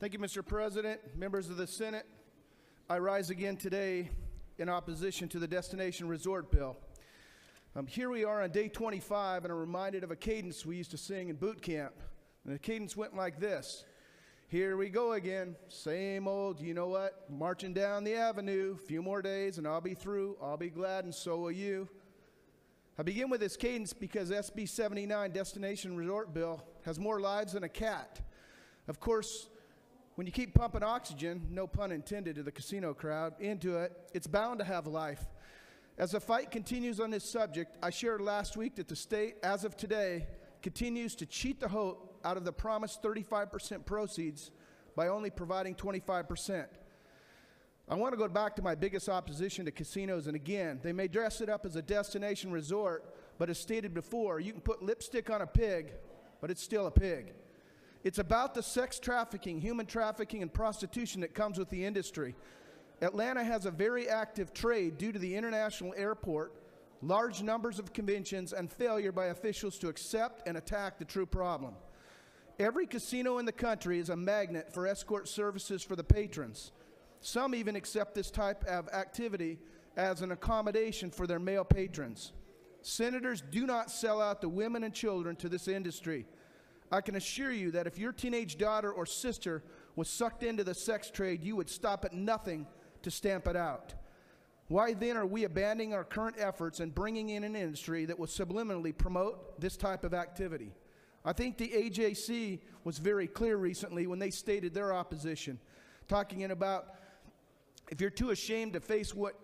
Thank you, Mr. President, members of the Senate. I rise again today in opposition to the Destination Resort Bill. Here we are on day 25, and I'm reminded of a cadence we used to sing in boot camp. And the cadence went like this. Here we go again, same old, you know what, marching down the avenue, few more days and I'll be through, I'll be glad and so will you. I begin with this cadence because SB 79 Destination Resort Bill has more lives than a cat. Of course, when you keep pumping oxygen, no pun intended to the casino crowd, into it, it's bound to have life. As the fight continues on this subject, I shared last week that the state, as of today, continues to cheat the hope out of the promised 35% proceeds by only providing 25%. I want to go back to my biggest opposition to casinos, and again, they may dress it up as a destination resort, but as stated before, you can put lipstick on a pig, but it's still a pig. It's about the sex trafficking, human trafficking, and prostitution that comes with the industry. Atlanta has a very active trade due to the international airport, large numbers of conventions, and failure by officials to accept and attack the true problem. Every casino in the country is a magnet for escort services for the patrons. Some even accept this type of activity as an accommodation for their male patrons. Senators do not sell out the women and children to this industry. I can assure you that if your teenage daughter or sister was sucked into the sex trade, you would stop at nothing to stamp it out. Why then are we abandoning our current efforts and bringing in an industry that will subliminally promote this type of activity? I think the AJC was very clear recently when they stated their opposition, talking about if you're too ashamed to face what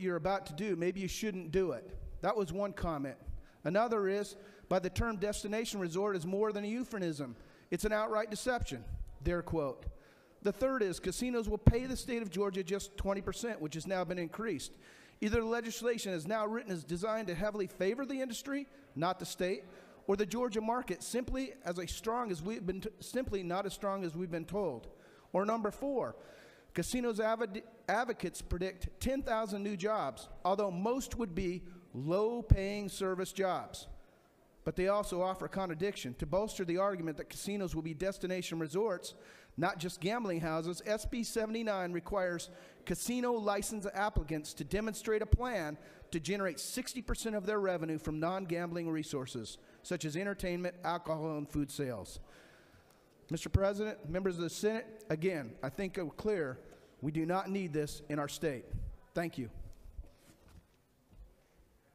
you're about to do, maybe you shouldn't do it. That was one comment. Another is, by the term destination resort is more than a euphemism. It's an outright deception, their quote. The third is casinos will pay the state of Georgia just 20%, which has now been increased. Either the legislation is now written as designed to heavily favor the industry, not the state, or the Georgia market simply not as strong as we've been told. Or number four, casinos advocates predict 10,000 new jobs, although most would be low-paying service jobs. But they also offer a contradiction. To bolster the argument that casinos will be destination resorts, not just gambling houses, SB 79 requires casino license applicants to demonstrate a plan to generate 60% of their revenue from non-gambling resources, such as entertainment, alcohol, and food sales. Mr. President, members of the Senate, again, I think it's clear we do not need this in our state. Thank you.